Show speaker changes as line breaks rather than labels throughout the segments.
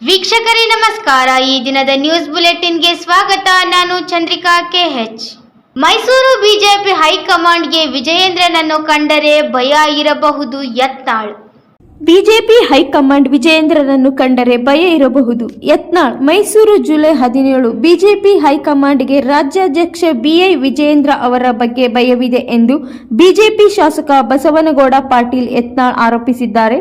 ವೀಕ್ಷಕರೇ ನಮಸ್ಕಾರ. ಈ ದಿನದ ನ್ಯೂಸ್ ಬುಲೆಟಿನ್ಗೆ ಸ್ವಾಗತ. ನಾನು ಚಂದ್ರಿಕಾ ಕೆಎಚ್. ಮೈಸೂರು ಬಿಜೆಪಿ ಹೈಕಮಾಂಡ್ಗೆ ವಿಜಯೇಂದ್ರನನ್ನು ಕಂಡರೆ ಭಯ ಇರಬಹುದು ಯತ್ನಾಳ್.
ಬಿಜೆಪಿ ಹೈಕಮಾಂಡ್ ವಿಜಯೇಂದ್ರನನ್ನು ಕಂಡರೆ ಭಯ ಇರಬಹುದು ಯತ್ನಾಳ್. ಮೈಸೂರು ಜುಲೈ 17. ಬಿಜೆಪಿ ಹೈಕಮಾಂಡ್ಗೆ ರಾಜ್ಯಾಧ್ಯಕ್ಷ ಬಿವೈ ವಿಜಯೇಂದ್ರ ಅವರ ಬಗ್ಗೆ ಭಯವಿದೆ ಎಂದು ಬಿಜೆಪಿ ಶಾಸಕ ಬಸವನಗೌಡ ಪಾಟೀಲ್ ಯತ್ನಾಳ್ ಆರೋಪಿಸಿದ್ದಾರೆ.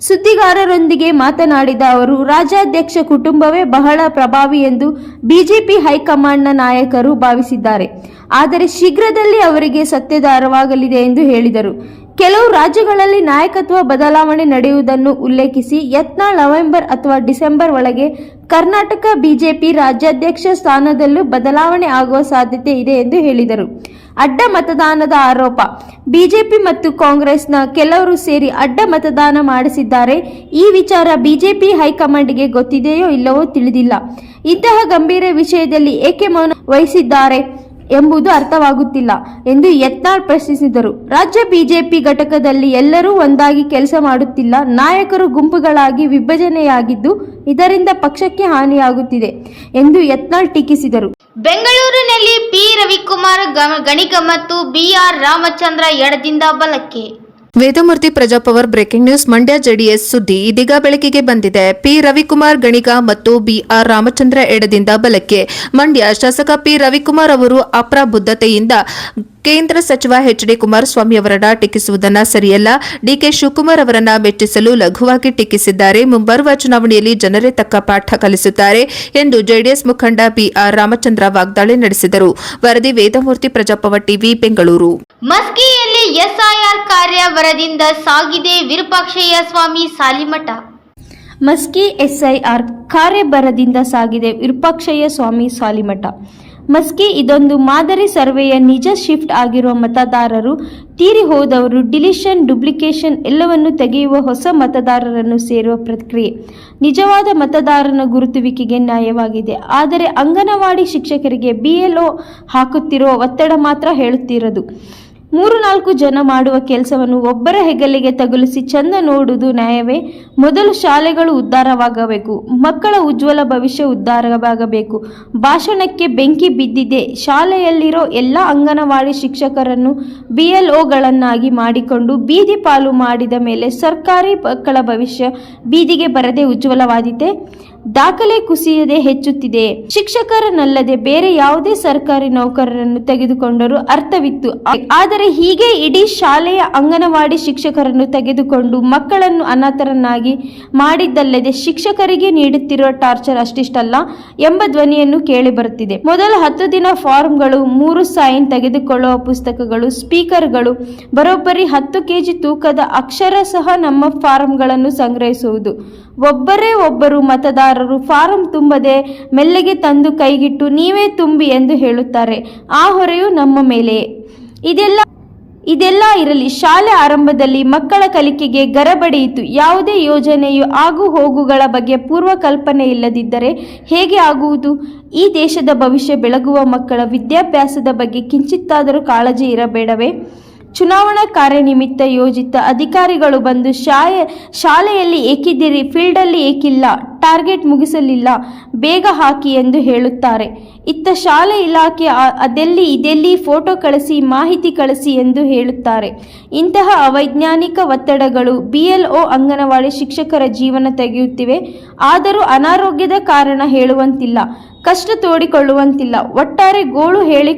ಸುದ್ದಿಗಾರರೊಂದಿಗೆ ಮಾತನಾಡಿದ ಅವರು, ರಾಜ್ಯಾಧ್ಯಕ್ಷ ಕುಟುಂಬವೇ ಬಹಳ ಪ್ರಭಾವಿ ಎಂದು ಬಿಜೆಪಿ ಹೈಕಮಾಂಡ್ನ ನಾಯಕರು ಭಾವಿಸಿದ್ದಾರೆ. ಆದರೆ ಶೀಘ್ರದಲ್ಲಿ ಅವರಿಗೆ ಸತ್ಯದ ಅರಿವಾಗಲಿದೆ ಎಂದು ಹೇಳಿದರು. ಕೆಲವು ರಾಜ್ಯಗಳಲ್ಲಿ ನಾಯಕತ್ವ ಬದಲಾವಣೆ ನಡೆಯುವುದನ್ನು ಉಲ್ಲೇಖಿಸಿ ಯತ್ನಾಳ್ ನವೆಂಬರ್ ಅಥವಾ ಡಿಸೆಂಬರ್ ಒಳಗೆ ಕರ್ನಾಟಕ ಬಿಜೆಪಿ ರಾಜ್ಯಾಧ್ಯಕ್ಷ ಸ್ಥಾನದಲ್ಲೂ ಬದಲಾವಣೆ ಆಗುವ ಸಾಧ್ಯತೆ ಇದೆ ಎಂದು ಹೇಳಿದರು. ಅಡ್ಡ ಮತದಾನದ ಆರೋಪ. ಬಿಜೆಪಿ ಮತ್ತು ಕಾಂಗ್ರೆಸ್ನ ಕೆಲವರು ಸೇರಿ ಅಡ್ಡ ಮತದಾನ ಮಾಡಿಸಿದ್ದಾರೆ. ಈ ವಿಚಾರ ಬಿಜೆಪಿ ಹೈಕಮಾಂಡ್ಗೆ ಗೊತ್ತಿದೆಯೋ ಇಲ್ಲವೋ ತಿಳಿದಿಲ್ಲ. ಇಂತಹ ಗಂಭೀರ ವಿಷಯದಲ್ಲಿ ಏಕೆ ಮೌನ ವಹಿಸಿದ್ದಾರೆ ಎಂಬುದು ಅರ್ಥವಾಗುತ್ತಿಲ್ಲ ಎಂದು ಯತ್ನಾಳ್ ಪ್ರಶ್ನಿಸಿದರು. ರಾಜ್ಯ ಬಿಜೆಪಿ ಘಟಕದಲ್ಲಿ ಎಲ್ಲರೂ ಒಂದಾಗಿ ಕೆಲಸ ಮಾಡುತ್ತಿಲ್ಲ. ನಾಯಕರು ಗುಂಪುಗಳಾಗಿ ವಿಭಜನೆಯಾಗಿದ್ದು ಇದರಿಂದ ಪಕ್ಷಕ್ಕೆ ಹಾನಿಯಾಗುತ್ತಿದೆ ಎಂದು ಯತ್ನಾಳ್ ಟೀಕಿಸಿದರು.
ಬೆಂಗಳೂರಿನಲ್ಲಿ ಪಿ ರವಿಕುಮಾರ್ ಗಣಿಗ ಮತ್ತು ಬಿಆರ್ ರಾಮಚಂದ್ರ ಎಡದಿಂದ ಬಲಕ್ಕೆ.
Vedamurthy Praja Power breaking news. Mandya JDS ಸುದ್ದಿ ಇದೀಗ ಬೆಳಕಿಗೆ ಬಂದಿದೆ. ಪಿ ರವಿಕುಮಾರ್ ಗಣಿಗ ಮತ್ತು ಬಿಆರ್ ರಾಮಚಂದ್ರ ಎಡದಿಂದ ಬಲಕ್ಕೆ. ಮಂಡ್ಯ ಶಾಸಕ ಪಿ ರವಿಕುಮಾರ್ ಅವರು ಅಪ್ರಬುದ್ಧತೆಯಿಂದ ಕೇಂದ್ರ ಸಚಿವ ಎಚ್.ಡಿ. ಕುಮಾರಸ್ವಾಮಿ ಅವರನ್ನ ಟೀಕಿಸುವುದನ್ನ ಸರಿಯಲ್ಲ. ಡಿಕೆ ಶಿವಕುಮಾರ್ ಅವರನ್ನ ಮೆಚ್ಚಿಸಲು ಲಘುವಾಗಿ ಟೀಕಿಸಿದ್ದಾರೆ. ಮುಂಬರುವ ಚುನಾವಣೆಯಲ್ಲಿ ಜನರೇ ತಕ್ಕ ಪಾಠ ಕಲಿಸುತ್ತಾರೆ ಎಂದು ಜೆಡಿಎಸ್ ಮುಖಂಡ ಬಿಆರ್ ರಾಮಚಂದ್ರ ವಾಗ್ದಾಳಿ ನಡೆಸಿದರು. ವರದಿ ವೇದಮೂರ್ತಿ ಪ್ರಜಾಪವರ್ ಟಿವಿ ಬೆಂಗಳೂರು.
ಮಸ್ಕಿಯಲ್ಲಿ ಎಸ್ಐಆರ್ ಕಾರ್ಯ ವರದಿಂದ ಸಾಗಿದೆ ವಿರೂಪಾಕ್ಷಯ್ಯ ಸ್ವಾಮಿ ಸಾಲಿಮಠ.
ಮಸ್ಕಿ ಎಸ್ಐಆರ್ ಕಾರ್ಯಭರದಿಂದ ಸಾಗಿದೆ ವಿರೂಪಾಕ್ಷಯ್ಯ ಸ್ವಾಮಿ ಸಾಲಿಮಠ. ಮಸ್ಕಿ ಇದೊಂದು ಮಾದರಿ ಸರ್ವೆಯ ನಿಜ ಶಿಫ್ಟ್ ಆಗಿರುವ ಮತದಾರರು, ತೀರಿ ಹೋದವರು, ಡಿಲಿಷನ್, ಡುಪ್ಲಿಕೇಶನ್ ಎಲ್ಲವನ್ನು ತೆಗೆಯುವ ಹೊಸ ಮತದಾರರನ್ನು ಸೇರುವ ಪ್ರಕ್ರಿಯೆ. ನಿಜವಾದ ಮತದಾರನ ಗುರುತುವಿಕೆಗೆ ನ್ಯಾಯವಾಗಿದೆ. ಆದರೆ ಅಂಗನವಾಡಿ ಶಿಕ್ಷಕರಿಗೆ ಬಿಎಲ್ಒ ಹಾಕುತ್ತಿರುವ ಒತ್ತಡ ಮಾತ್ರ ಹೇಳುತ್ತಿರೋದು. 3-4 ಜನ ಮಾಡುವ ಕೆಲಸವನ್ನು ಒಬ್ಬರ ಹೆಗಲಿಗೆ ತಗುಲಿಸಿ ಚಂದ ನೋಡುವುದು ನ್ಯಾಯವೇ? ಮೊದಲು ಶಾಲೆಗಳು ಉದ್ಧಾರವಾಗಬೇಕು. ಮಕ್ಕಳ ಉಜ್ವಲ ಭವಿಷ್ಯ ಉದ್ಧಾರವಾಗಬೇಕು. ಭಾಷಣಕ್ಕೆ ಬೆಂಕಿ ಬಿದ್ದಿದೆ. ಶಾಲೆಯಲ್ಲಿರೋ ಎಲ್ಲ ಅಂಗನವಾಡಿ ಶಿಕ್ಷಕರನ್ನು ಬಿಎಲ್ಒಗಳನ್ನಾಗಿ ಮಾಡಿಕೊಂಡು ಬೀದಿ ಪಾಲು ಮಾಡಿದ ಮೇಲೆ ಸರ್ಕಾರಿ ಮಕ್ಕಳ ಭವಿಷ್ಯ ಬೀದಿಗೆ ಬರದೆ ಉಜ್ವಲವಾದೀತೆ? ದಾಖಲೆ ಕುಸಿಯದೆ ಹೆಚ್ಚುತ್ತಿದೆ. ಶಿಕ್ಷಕರನ್ನಲ್ಲದೆ ಬೇರೆ ಯಾವುದೇ ಸರ್ಕಾರಿ ನೌಕರರನ್ನು ತೆಗೆದುಕೊಂಡರೂ ಅರ್ಥವಿತ್ತು. ಆದರೆ ಹೀಗೆ ಇಡೀ ಶಾಲೆಯ ಅಂಗನವಾಡಿ ಶಿಕ್ಷಕರನ್ನು ತೆಗೆದುಕೊಂಡು ಮಕ್ಕಳನ್ನು ಅನಾಥರನ್ನಾಗಿ ಮಾಡಿದ್ದಲ್ಲದೆ ಶಿಕ್ಷಕರಿಗೆ ನೀಡುತ್ತಿರುವ ಟಾರ್ಚರ್ ಅಷ್ಟಿಷ್ಟಲ್ಲ ಎಂಬ ಧ್ವನಿಯನ್ನು ಕೇಳಿಬರುತ್ತಿದೆ. ಮೊದಲ 10 ದಿನ ಫಾರ್ಮ್ಗಳು, 3 ಸೈನ್ ತೆಗೆದುಕೊಳ್ಳುವ ಪುಸ್ತಕಗಳು, ಸ್ಪೀಕರ್ಗಳು, ಬರೋಬ್ಬರಿ 10 ಕೆಜಿ ತೂಕದ ಅಕ್ಷರ ಸಹ ನಮ್ಮ ಫಾರ್ಮ್ಗಳನ್ನು ಸಂಗ್ರಹಿಸುವುದು. ಒಬ್ಬರು ಮತದಾರರು ಫಾರಂ ತುಂಬದೆ ಮೆಲ್ಲಗೆ ತಂದು ಕೈಗಿಟ್ಟು ನೀವೇ ತುಂಬಿ ಎಂದು ಹೇಳುತ್ತಾರೆ. ಆ ಹೊರೆಯು ನಮ್ಮ ಮೇಲೆ. ಇದೆಲ್ಲ ಇರಲಿ. ಶಾಲೆ ಆರಂಭದಲ್ಲಿ ಮಕ್ಕಳ ಕಲಿಕೆಗೆ ಗರಬಡಿಯಿತು. ಯಾವುದೇ ಯೋಜನೆಯು ಆಗು ಹೋಗುಗಳ ಬಗ್ಗೆ ಪೂರ್ವ ಕಲ್ಪನೆ ಇಲ್ಲದಿದ್ದರೆ ಹೇಗೆ ಆಗುವುದು? ಈ ದೇಶದ ಭವಿಷ್ಯ ಬೆಳಗುವ ಮಕ್ಕಳ ವಿದ್ಯಾಭ್ಯಾಸದ ಬಗ್ಗೆ ಕಿಂಚಿತ್ತಾದರೂ ಕಾಳಜಿ ಇರಬೇಡವೇ? ಚುನಾವಣಾ ಕಾರ್ಯನಿಮಿತ್ತ ಯೋಜಿತ ಅಧಿಕಾರಿಗಳು ಬಂದು ಶಾಲೆಯಲ್ಲಿ ಏಕಿದ್ದೀರಿ, ಫೀಲ್ಡಲ್ಲಿ ಏಕಿಲ್ಲ, ಟಾರ್ಗೆಟ್ ಮುಗಿಸಲಿಲ್ಲ, ಬೇಗ ಹಾಕಿ ಎಂದು ಹೇಳುತ್ತಾರೆ. ಇತ್ತ ಶಾಲೆ ಇಲಾಖೆ ಇದೆಲ್ಲಿ ಫೋಟೋ ಕಳಿಸಿ, ಮಾಹಿತಿ ಕಳಿಸಿ ಎಂದು ಹೇಳುತ್ತಾರೆ. ಇಂತಹ ಅವೈಜ್ಞಾನಿಕ ಒತ್ತಡಗಳು ಬಿಎಲ್ಒ ಅಂಗನವಾಡಿ ಶಿಕ್ಷಕರ ಜೀವನ ತೆಗೆಯುತ್ತಿವೆ. ಆದರೂ ಅನಾರೋಗ್ಯದ ಕಾರಣ ಹೇಳುವಂತಿಲ್ಲ, ಕಷ್ಟ ತೋಡಿಕೊಳ್ಳುವಂತಿಲ್ಲ. ಒಟ್ಟಾರೆ ಗೋಳು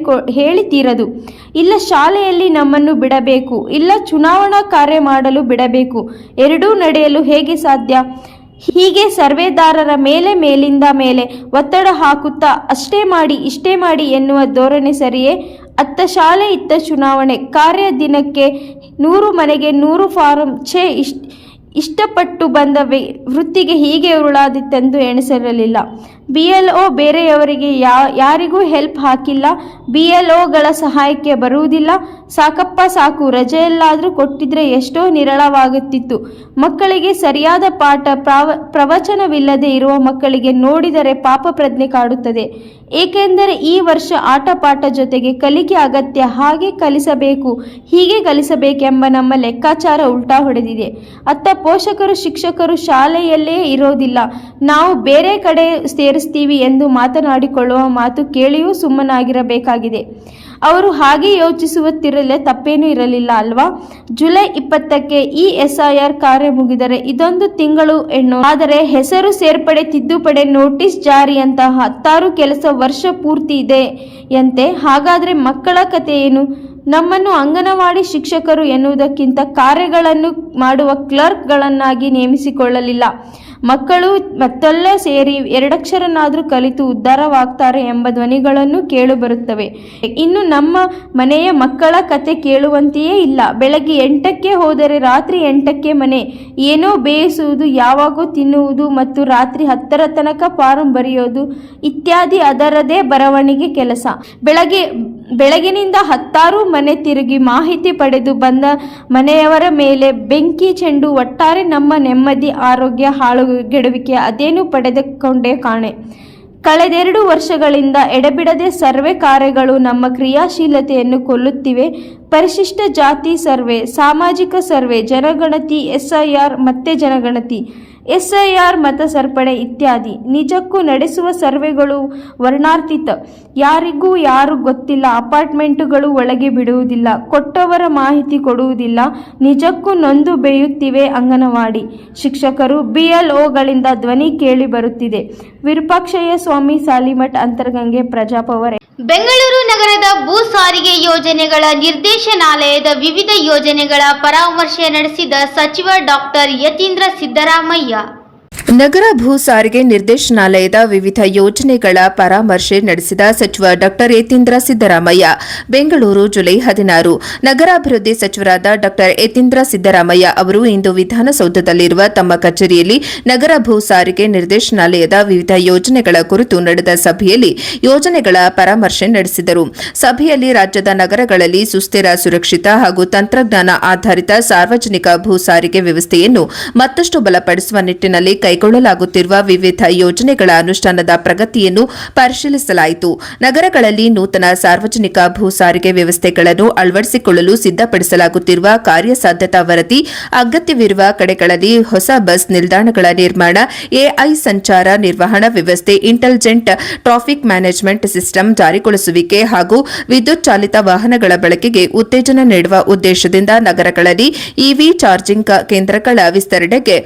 ಹೇಳಿ ತೀರದು. ಇಲ್ಲ ಶಾಲೆಯಲ್ಲಿ ನಮ್ಮನ್ನು ಬಿಡಬೇಕು, ಇಲ್ಲ ಚುನಾವಣಾ ಕಾರ್ಯ ಮಾಡಲು ಬಿಡಬೇಕು. ಎರಡೂ ನಡೆಯಲು ಹೇಗೆ ಸಾಧ್ಯ? ಹೀಗೆ ಸರ್ವೆದಾರರ ಮೇಲಿಂದ ಮೇಲೆ ಒತ್ತಡ ಹಾಕುತ್ತಾ ಅಷ್ಟೇ ಮಾಡಿ ಇಷ್ಟೇ ಮಾಡಿ ಎನ್ನುವ ಧೋರಣೆ ಸರಿಯೇ? ಅತ್ತ ಶಾಲೆ ಇತ್ತ ಚುನಾವಣೆ. ಕಾರ್ಯ ದಿನಕ್ಕೆ 100 ಮನೆಗೆ 100 ಫಾರಂ. ಇಷ್ಟಪಟ್ಟು ಬಂದ ವೃತ್ತಿಗೆ ಹೀಗೆ ಉರುಳಾದಿತ್ತೆಂದು ಎಣಿಸಿರಲಿಲ್ಲ. BLO ಬೇರೆಯವರಿಗೆ ಯಾರಿಗೂ ಹೆಲ್ಪ್ ಹಾಕಿಲ್ಲ. BLOಗಳ ಸಹಾಯಕ್ಕೆ ಬರುವುದಿಲ್ಲ. ಸಾಕಪ್ಪ ಸಾಕು, ರಜೆಯಲ್ಲಾದರೂ ಕೊಟ್ಟಿದ್ರೆ ಎಷ್ಟೋ ನಿರಳವಾಗುತ್ತಿತ್ತು. ಮಕ್ಕಳಿಗೆ ಸರಿಯಾದ ಪಾಠ ಪ್ರವಚನವಿಲ್ಲದೆ ಇರುವ ಮಕ್ಕಳಿಗೆ ನೋಡಿದರೆ ಪಾಪ ಪ್ರಜ್ಞೆ ಕಾಡುತ್ತದೆ. ಏಕೆಂದರೆ ಈ ವರ್ಷ ಆಟ ಪಾಠ ಜೊತೆಗೆ ಕಲಿಕೆ ಅಗತ್ಯ. ಹಾಗೆ ಕಲಿಸಬೇಕು, ಹೀಗೆ ಕಲಿಸಬೇಕೆಂಬ ನಮ್ಮ ಲೆಕ್ಕಾಚಾರ ಉಲ್ಟಾ ಹೊಡೆದಿದೆ. ಅತ್ತ ಪೋಷಕರು ಶಿಕ್ಷಕರು ಶಾಲೆಯಲ್ಲೇ ಇರೋದಿಲ್ಲ, ನಾವು ಬೇರೆ ಕಡೆ ಸೇರಿಸ್ತೀವಿ ಎಂದು ಮಾತನಾಡಿಕೊಳ್ಳುವ ಮಾತು ಕೇಳಿಯೂ ಸುಮ್ಮನಾಗಿರಬೇಕಾಗಿದೆ. ಅವರು ಹಾಗೆ ಯೋಚಿಸುತ್ತಿರಲೇ ತಪ್ಪೇನೂ ಇರಲಿಲ್ಲ ಅಲ್ವಾ? ಜುಲೈ 20ಕ್ಕೆ ಈ SIR ಕಾರ್ಯ ಮುಗಿದರೆ ಇದೊಂದು ತಿಂಗಳು ಎಣ್ಣು. ಆದರೆ ಹೆಸರು ಸೇರ್ಪಡೆ ತಿದ್ದುಪಡಿ ನೋಟಿಸ್ ಜಾರಿಯಂತಹ 10 ಕೆಲಸ ವರ್ಷ ಪೂರ್ತಿ ಇದೆಯಂತೆ. ಹಾಗಾದರೆ ಮಕ್ಕಳ ಕತೆ ಏನು? ನಮ್ಮನ್ನು ಅಂಗನವಾಡಿ ಶಿಕ್ಷಕರು ಎನ್ನುವುದಕ್ಕಿಂತ ಕಾರ್ಯಗಳನ್ನು ಮಾಡುವ ಕ್ಲರ್ಕ್ಗಳನ್ನಾಗಿ ನೇಮಿಸಿಕೊಳ್ಳಲಿಲ್ಲ. ಮಕ್ಕಳು ಮತ್ತೆಲ್ಲ ಸೇರಿ 2 ಅಕ್ಷರನಾದರೂ ಕಲಿತು ಉದ್ಧಾರವಾಗ್ತಾರೆ ಎಂಬ ಧ್ವನಿಗಳನ್ನು ಕೇಳಿಬರುತ್ತವೆ. ಇನ್ನು ನಮ್ಮ ಮನೆಯ ಮಕ್ಕಳ ಕತೆ ಕೇಳುವಂತೆಯೇ ಇಲ್ಲ. ಬೆಳಗ್ಗೆ 8ಕ್ಕೆ ಹೋದರೆ ರಾತ್ರಿ 8ಕ್ಕೆ ಮನೆ. ಏನೋ ಬೇಯಿಸುವುದು, ಯಾವಾಗೋ ತಿನ್ನುವುದು ಮತ್ತು ರಾತ್ರಿ 10ರ ತನಕ ಫಾರಂ ಬರೆಯೋದು ಇತ್ಯಾದಿ ಅದರದೇ ಬರವಣಿಗೆ ಕೆಲಸ. ಬೆಳಗಿನಿಂದ 10 ಮನೆ ತಿರುಗಿ ಮಾಹಿತಿ ಪಡೆದು ಬಂದ ಮನೆಯವರ ಮೇಲೆ ಬೆಂಕಿ ಚೆಂಡು. ಒಟ್ಟಾರೆ ನಮ್ಮ ನೆಮ್ಮದಿ ಆರೋಗ್ಯ ಹಾಳುಗೆಡುವಿಕೆ ಅದೇನು ಪಡೆದುಕೊಂಡೇ ಕಾಣೆ. ಕಳೆದ 2 ವರ್ಷಗಳಿಂದ ಎಡೆಬಿಡದೆ ಸರ್ವೆ ಕಾರ್ಯಗಳು ನಮ್ಮ ಕ್ರಿಯಾಶೀಲತೆಯನ್ನು ಕೊಲ್ಲುತ್ತಿವೆ. ಪರಿಶಿಷ್ಟ ಜಾತಿ ಸರ್ವೆ, ಸಾಮಾಜಿಕ ಸರ್ವೆ, ಜನಗಣತಿ, SIR ಮತ್ತೆ ಜನಗಣತಿ, SIR ಮತ ಸರ್ಪಣೆ ಇತ್ಯಾದಿ. ನಿಜಕ್ಕೂ ನಡೆಸುವ ಸರ್ವೆಗಳು ವರ್ಣಾತೀತ. ಯಾರಿಗೂ ಯಾರು ಗೊತ್ತಿಲ್ಲ. ಅಪಾರ್ಟ್ಮೆಂಟುಗಳು ಒಳಗೆ ಬಿಡುವುದಿಲ್ಲ. ಕೊಟ್ಟವರ ಮಾಹಿತಿ ಕೊಡುವುದಿಲ್ಲ. ನಿಜಕ್ಕೂ ನೊಂದು ಬೇಯುತ್ತಿವೆ ಅಂಗನವಾಡಿ ಶಿಕ್ಷಕರು. BLOಗಳಿಂದ ಧ್ವನಿ ಕೇಳಿ ಬರುತ್ತಿದೆ. ವಿರೂಪಾಕ್ಷಯ್ಯ ಸ್ವಾಮಿ ಸಾಲಿಮಠ್, ಅಂತರಗಂಗೆ, ಪ್ರಜಾಪವರ್.
ಬೆಂಗಳೂರು ನಗರದ ಭೂ ಸಾರಿಗೆ ಯೋಜನೆಗಳ ನಿರ್ದೇಶನಾಲಯದ ವಿವಿಧ ಯೋಜನೆಗಳ ಪರಾಮರ್ಶೆ ನಡೆಸಿದ ಸಚಿವ ಡಾಕ್ಟರ್ ಯತೀಂದ್ರ ಸಿದ್ದರಾಮಯ್ಯ.
ನಗರ ಭೂ ಸಾರಿಗೆ ನಿರ್ದೇಶನಾಲಯದ ವಿವಿಧ ಯೋಜನೆಗಳ ಪರಾಮರ್ಶೆ ನಡೆಸಿದ ಸಚಿವ ಡಾಕ್ಟರ್ ಯತೀಂದ್ರ ಸಿದ್ದರಾಮಯ್ಯ. ಬೆಂಗಳೂರು, ಜುಲೈ 16. ನಗರಾಭಿವೃದ್ಧಿ ಸಚಿವರಾದ ಡಾಕ್ಟರ್ ಯತೀಂದ್ರ ಸಿದ್ದರಾಮಯ್ಯ ಅವರು ಇಂದು ವಿಧಾನಸೌಧದಲ್ಲಿರುವ ತಮ್ಮ ಕಚೇರಿಯಲ್ಲಿ ನಗರ ಭೂ ಸಾರಿಗೆ ನಿರ್ದೇಶನಾಲಯದ ವಿವಿಧ ಯೋಜನೆಗಳ ಕುರಿತು ನಡೆದ ಸಭೆಯಲ್ಲಿ ಯೋಜನೆಗಳ ಪರಾಮರ್ಶೆ ನಡೆಸಿದರು. ಸಭೆಯಲ್ಲಿ ರಾಜ್ಯದ ನಗರಗಳಲ್ಲಿ ಸುಸ್ಥಿರ, ಸುರಕ್ಷಿತ ಹಾಗೂ ತಂತ್ರಜ್ಞಾನ ಆಧಾರಿತ ಸಾರ್ವಜನಿಕ ಭೂ ಸಾರಿಗೆ ವ್ಯವಸ್ಥೆಯನ್ನು ಮತ್ತಷ್ಟು ಬಲಪಡಿಸುವ ನಿಟ್ಟಿನಲ್ಲಿ ಕೈಗೊಳ್ಳಲಾಗುತ್ತಿರುವ ವಿವಿಧ ಯೋಜನೆಗಳ ಅನುಷ್ಠಾನದ ಪ್ರಗತಿಯನ್ನು ಪರಿಶೀಲಿಸಲಾಯಿತು. ನಗರಗಳಲ್ಲಿ ನೂತನ ಸಾರ್ವಜನಿಕ ಭೂ ಸಾರಿಗೆ ವ್ಯವಸ್ಥೆಗಳನ್ನು ಅಳವಡಿಸಿಕೊಳ್ಳಲು ಸಿದ್ಧಪಡಿಸಲಾಗುತ್ತಿರುವ ಕಾರ್ಯಸಾಧ್ಯತಾ ವರದಿ, ಅಗತ್ಯವಿರುವ ಕಡೆಗಳಲ್ಲಿ ಹೊಸ ಬಸ್ ನಿಲ್ದಾಣಗಳ ನಿರ್ಮಾಣ, AI ಸಂಚಾರ ನಿರ್ವಹಣಾ ವ್ಯವಸ್ಥೆ, ಇಂಟೆಲಿಜೆಂಟ್ ಟ್ರಾಫಿಕ್ ಮ್ಯಾನೇಜ್ಮೆಂಟ್ ಸಿಸ್ಟಮ್ ಜಾರಿಗೊಳಿಸುವಿಕೆ ಹಾಗೂ ವಿದ್ಯುತ್ ಚಾಲಿತ ವಾಹನಗಳ ಬಳಕೆಗೆ ಉತ್ತೇಜನ ನೀಡುವ ಉದ್ದೇಶದಿಂದ ನಗರಗಳಲ್ಲಿ EV ಚಾರ್ಜಿಂಗ್ ಕೇಂದ್ರಗಳ ವಿಸ್ತರಣೆಗೆ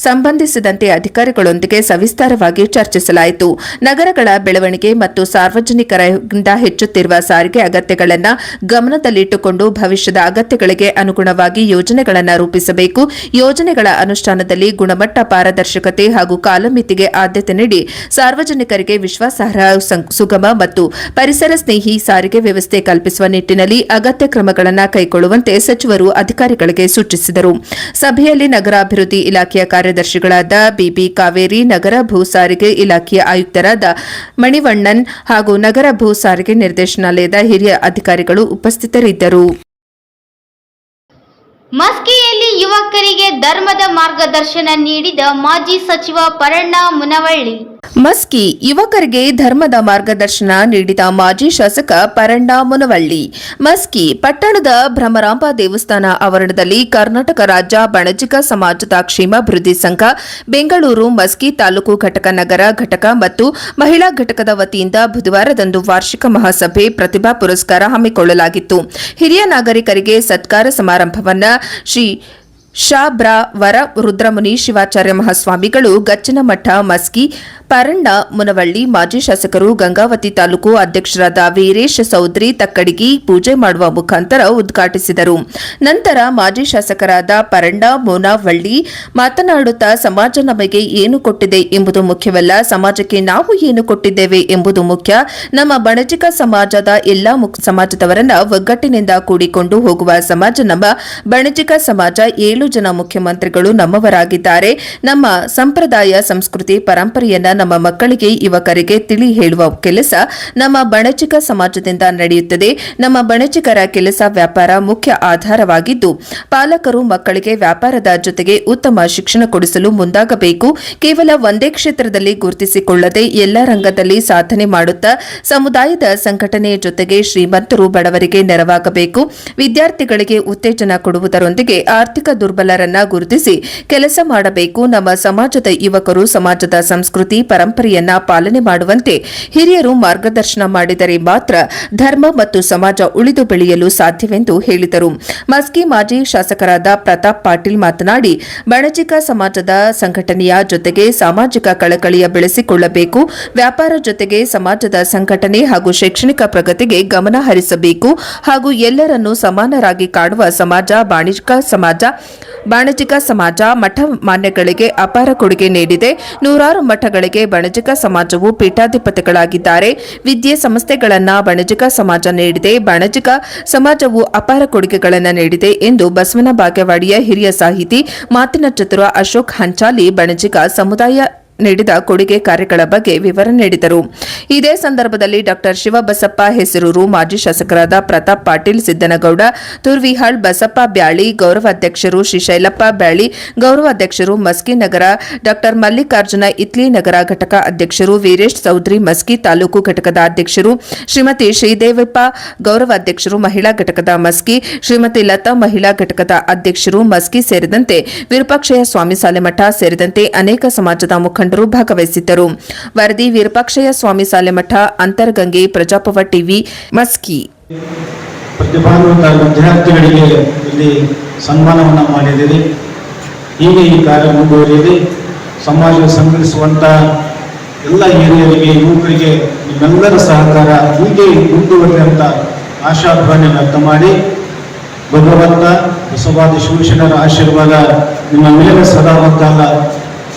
ಸಂಬಂಧಿಸಿದಂತೆ ಅಧಿಕಾರಿಗಳೊಂದಿಗೆ ಸವಿಸ್ತಾರವಾಗಿ ಚರ್ಚಿಸಲಾಯಿತು. ನಗರಗಳ ಬೆಳವಣಿಗೆ ಮತ್ತು ಸಾರ್ವಜನಿಕರಿಂದ ಹೆಚ್ಚುತ್ತಿರುವ ಸಾರಿಗೆ ಅಗತ್ಯಗಳನ್ನು ಗಮನದಲ್ಲಿಟ್ಟುಕೊಂಡು ಭವಿಷ್ಯದ ಅಗತ್ಯಗಳಿಗೆ ಅನುಗುಣವಾಗಿ ಯೋಜನೆಗಳನ್ನು ರೂಪಿಸಬೇಕು. ಯೋಜನೆಗಳ ಅನುಷ್ಠಾನದಲ್ಲಿ ಗುಣಮಟ್ಟ, ಪಾರದರ್ಶಕತೆ ಹಾಗೂ ಕಾಲಮಿತಿಗೆ ಆದ್ಯತೆ ನೀಡಿ ಸಾರ್ವಜನಿಕರಿಗೆ ವಿಶ್ವಾಸಾರ್ಹ, ಸುಗಮ ಮತ್ತು ಪರಿಸರ ಸ್ನೇಹಿ ಸಾರಿಗೆ ವ್ಯವಸ್ಥೆ ಕಲ್ಪಿಸುವ ನಿಟ್ಟಿನಲ್ಲಿ ಅಗತ್ಯ ಕ್ರಮಗಳನ್ನು ಕೈಗೊಳ್ಳುವಂತೆ ಸಚಿವರು ಅಧಿಕಾರಿಗಳಿಗೆ ಸೂಚಿಸಿದರು. ಸಭೆಯಲ್ಲಿ ನಗರಾಭಿವೃದ್ಧಿ ಇಲಾಖೆಯ ಕಾರ್ಯದರ್ಶಿಗಳಾದ BB ಕಾವೇರಿ, ನಗರ ಭೂ ಸಾರಿಗೆ ಇಲಾಖೆಯ ಆಯುಕ್ತರಾದ ಮಣಿವಣ್ಣನ್ ಹಾಗೂ ನಗರ ಭೂ ಸಾರಿಗೆ ನಿರ್ದೇಶನಾಲಯದ ಹಿರಿಯ ಅಧಿಕಾರಿಗಳು ಉಪಸ್ಥಿತರಿದ್ದರು.
ಮಸ್ಕಿಯಲ್ಲಿ ಯುವಕರಿಗೆ ಧರ್ಮದ ಮಾರ್ಗದರ್ಶನ ನೀಡಿದ ಮಾಜಿ ಸಚಿವ ಪರಣ್ಣ ಮುನವಳ್ಳಿ.
ಮಸ್ಕಿ ಯುವಕರಿಗೆ ಧರ್ಮದ ಮಾರ್ಗದರ್ಶನ ನೀಡಿದ ಮಾಜಿ ಶಾಸಕ ಪರಣ್ಣ ಮುನವಳ್ಳಿ. ಮಸ್ಕಿ ಪಟ್ಟಣದ ಭ್ರಮರಾಂಬ ದೇವಸ್ಥಾನ ಆವರಣದಲ್ಲಿ ಕರ್ನಾಟಕ ರಾಜ್ಯ ಬಣಜಿಗ ಸಮಾಜದ ಕ್ಷೇಮಾಭಿವೃದ್ಧಿ ಸಂಘ, ಬೆಂಗಳೂರು ಮಸ್ಕಿ ತಾಲೂಕು ಘಟಕ, ನಗರ ಘಟಕ ಮತ್ತು ಮಹಿಳಾ ಘಟಕದ ವತಿಯಿಂದ ಬುಧವಾರದಂದು ವಾರ್ಷಿಕ ಮಹಾಸಭೆ ಪ್ರತಿಭಾ ಪುರಸ್ಕಾರ ಹಮ್ಮಿಕೊಳ್ಳಲಾಗಿತ್ತು. ಹಿರಿಯ ನಾಗರಿಕರಿಗೆ ಸತ್ಕಾರ ಸಮಾರಂಭವನ್ನು ಶ್ರೀ ಶಾಬ್ರ ವರ ರುದ್ರಮುನಿ ಶಿವಾಚಾರ್ಯ ಮಹಾಸ್ವಾಮಿಗಳು, ಗಚ್ಚನಮಠ ಮಸ್ಕಿ, ಪರಣ್ಣ ಮುನವಳ್ಳಿ, ಮಾಜಿ ಶಾಸಕರು, ಗಂಗಾವತಿ ತಾಲೂಕು ಅಧ್ಯಕ್ಷರಾದ ವೀರೇಶ್ ಸೌದ್ರಿ ತಕ್ಕಡಿಗಿ ಪೂಜೆ ಮಾಡುವ ಮುಖಾಂತರ ಉದ್ಘಾಟಿಸಿದರು. ನಂತರ ಮಾಜಿ ಶಾಸಕರಾದ ಪರಣ್ಣ ಮುನವಳ್ಳಿ ಮಾತನಾಡುತ್ತಾ, ಸಮಾಜ ನಮಗೆ ಏನು ಕೊಟ್ಟಿದೆ ಎಂಬುದು ಮುಖ್ಯವಲ್ಲ, ಸಮಾಜಕ್ಕೆ ನಾವು ಏನು ಕೊಟ್ಟಿದ್ದೇವೆ ಎಂಬುದು ಮುಖ್ಯ. ನಮ್ಮ ಬಣಜಿಗ ಸಮಾಜದ ಎಲ್ಲಾ ಸಮಾಜದವರನ್ನ ಒಗ್ಗಟ್ಟಿನಿಂದ ಕೂಡಿಕೊಂಡು ಹೋಗುವ ಸಮಾಜ ನಮ್ಮ ಬಣಜಿಗ ಸಮಾಜ. 7 ಜನ ಮುಖ್ಯಮಂತ್ರಿಗಳು ನಮ್ಮವರಾಗಿದ್ದಾರೆ. ನಮ್ಮ ಸಂಪ್ರದಾಯ, ಸಂಸ್ಕೃತಿ, ಪರಂಪರೆಯನ್ನ ನಮ್ಮ ಮಕ್ಕಳಿಗೆ ಯುವಕರಿಗೆ ತಿಳಿ ಹೇಳುವ ಕೆಲಸ ನಮ್ಮ ಬಣಚಿಗ ಸಮಾಜದಿಂದ ನಡೆಯುತ್ತದೆ. ನಮ್ಮ ಬಣಚಿಗರ ಕೆಲಸ ವ್ಯಾಪಾರ ಮುಖ್ಯ ಆಧಾರವಾಗಿದ್ದು, ಪಾಲಕರು ಮಕ್ಕಳಿಗೆ ವ್ಯಾಪಾರದ ಜೊತೆಗೆ ಉತ್ತಮ ಶಿಕ್ಷಣ ಕೊಡಿಸಲು ಮುಂದಾಗಬೇಕು. ಕೇವಲ ಒಂದೇ ಕ್ಷೇತ್ರದಲ್ಲಿ ಗುರುತಿಸಿಕೊಳ್ಳದೆ ಎಲ್ಲ ರಂಗದಲ್ಲಿ ಸಾಧನೆ ಮಾಡುತ್ತಾ ಸಮುದಾಯದ ಸಂಘಟನೆಯ ಜೊತೆಗೆ ಶ್ರೀಮಂತರು ಬಡವರಿಗೆ ನೆರವಾಗಬೇಕು. ವಿದ್ಯಾರ್ಥಿಗಳಿಗೆ ಉತ್ತೇಜನ ಕೊಡುವುದರೊಂದಿಗೆ ಆರ್ಥಿಕ ದುರ್ಬಲರನ್ನ ಗುರುತಿಸಿ ಕೆಲಸ ಮಾಡಬೇಕು. ನಮ್ಮ ಸಮಾಜದ ಯುವಕರು ಸಮಾಜದ ಸಂಸ್ಕೃತಿ ಪರಂಪರೆಯನ್ನ ಪಾಲನೆ ಮಾಡುವಂತೆ ಹಿರಿಯರು ಮಾರ್ಗದರ್ಶನ ಮಾಡಿದರೆ ಮಾತ್ರ ಧರ್ಮ ಮತ್ತು ಸಮಾಜ ಉಳಿದು ಬೆಳೆಯಲು ಸಾಧ್ಯವೆಂದು ಹೇಳಿದರು. ಮಸ್ಕಿ ಮಾಜಿ ಶಾಸಕರಾದ ಪ್ರತಾಪ್ ಪಾಟೀಲ್ ಮಾತನಾಡಿ, ಬಣಜಿಗ ಸಮಾಜದ ಸಂಘಟನೆಯ ಜೊತೆಗೆ ಸಾಮಾಜಿಕ ಕಳಕಳಿಯ ಬೆಳೆಸಿಕೊಳ್ಳಬೇಕು. ವ್ಯಾಪಾರ ಜೊತೆಗೆ ಸಮಾಜದ ಸಂಘಟನೆ ಹಾಗೂ ಶೈಕ್ಷಣಿಕ ಪ್ರಗತಿಗೆ ಗಮನ ಹರಿಸಬೇಕು ಹಾಗೂ ಎಲ್ಲರನ್ನೂ ಸಮಾನರಾಗಿ ಕಾಣುವ ಸಮಾಜ ಬಾಣಜಿಗ ಸಮಾಜ ಮಠ ಮಾನ್ಯಗಳಿಗೆ ಅಪಾರ ಕೊಡುಗೆ ನೀಡಿದೆ. ನೂರಾರು ಮಠಗಳಿಗೆ ಬಣಜಿಗ ಸಮಾಜವು ಪೀಠಾಧಿಪತಿಗಳಾಗಿದ್ದಾರೆ. ವಿದ್ಯೆ ಸಂಸ್ಥೆಗಳನ್ನು ಬಣಜಿಗ ಸಮಾಜ ನೀಡಿದೆ. ಬಣಜಿಗ ಸಮಾಜವು ಅಪಾರ ಕೊಡುಗೆಗಳನ್ನು ನೀಡಿದೆ ಎಂದು ಬಸವನ ಬಾಗೇವಾಡಿಯ ಹಿರಿಯ ಸಾಹಿತಿ ಮಾತಿನ ಚತುರ ಅಶೋಕ್ ಹಂಚಾಲಿ ಬಣಜಿಗ ಸಮುದಾಯ ನೀಡಿದ ಕೊಡುಗೆ ಕಾರ್ಯಗಳ ಬಗ್ಗೆ ವಿವರ ನೀಡಿದರು. ಇದೇ ಸಂದರ್ಭದಲ್ಲಿ ಡಾ ಶಿವಬಸಪ್ಪ ಹೆಸರೂರು, ಮಾಜಿ ಶಾಸಕರಾದ ಪ್ರತಾಪ್ ಪಾಟೀಲ್, ಸಿದ್ದನಗೌಡ ತುರ್ವಿಹಾಳ್, ಬಸಪ್ಪ ಬ್ಯಾಳಿ ಗೌರವಾಧ್ಯಕ್ಷರು, ಶ್ರೀಶೈಲಪ್ಪ ಬ್ಯಾಳಿ ಗೌರವಾಧ್ಯಕ್ಷರು, ಮಸ್ಕಿ ನಗರ ಡಾ ಮಲ್ಲಿಕಾರ್ಜುನ ಇತ್ಲಿ ನಗರ ಘಟಕ ಅಧ್ಯಕ್ಷರು, ವೀರೇಶ್ ಚೌಧರಿ ಮಸ್ಕಿ ತಾಲೂಕು ಘಟಕದ ಅಧ್ಯಕ್ಷರು, ಶ್ರೀಮತಿ ಶ್ರೀದೇವಪ್ಪ ಗೌರವಾಧ್ಯಕ್ಷರು, ಮಹಿಳಾ ಘಟಕದ ಮಸ್ಕಿ, ಶ್ರೀಮತಿ ಲತಾ ಮಹಿಳಾ ಘಟಕದ ಅಧ್ಯಕ್ಷರು ಮಸ್ಕಿ ಸೇರಿದಂತೆ ವಿರೂಪಾಕ್ಷಯ್ಯ ಸ್ವಾಮಿ ಸಾಲೆಮಠ ಸೇರಿದಂತೆ ಅನೇಕ ಸಮಾಜದ ಮುಖಂಡರು ಭಾಗವಹಿಸಿದ್ದರು. ವರದಿ ವಿರೂಪಾಕ್ಷಯ್ಯ ಸ್ವಾಮಿ ಸಾಲೆಮಠ, ಅಂತರ್ಗಂಗೆ, ಪ್ರಜಾಪವ ಟಿವಿ, ಮಸ್ಕಿ.
ಪ್ರತಿಭಾನ್ವಿತ ವಿದ್ಯಾರ್ಥಿಗಳಿಗೆ ಇಲ್ಲಿ ಸನ್ಮಾನವನ್ನು ಮಾಡಿದ್ದೀರಿ. ಹೀಗೆ ಈ ಕಾರ್ಯ ಮುಂದುವರಿಯಲಿ. ಸಮಾಜ ಸಂಘಟಿಸುವಂತ ಎಲ್ಲ ಹಿರಿಯರಿಗೆ, ಯುವಕರಿಗೆ ನಿಮ್ಮೆಲ್ಲರ ಸಹಕಾರ ಹೀಗೆ ಮುಂದುವರಿದೆ ಅಂತ ಆಶಾಭಾವನೆ ವ್ಯಕ್ತ ಮಾಡಿ, ಭಗವಂತ ಬಸವಾದಿ ಶಿವಶರಣರ ಆಶೀರ್ವಾದ ನಿಮ್ಮ ಮೇಲೆ ಸದಾ ಹೊತ್ತಾಗ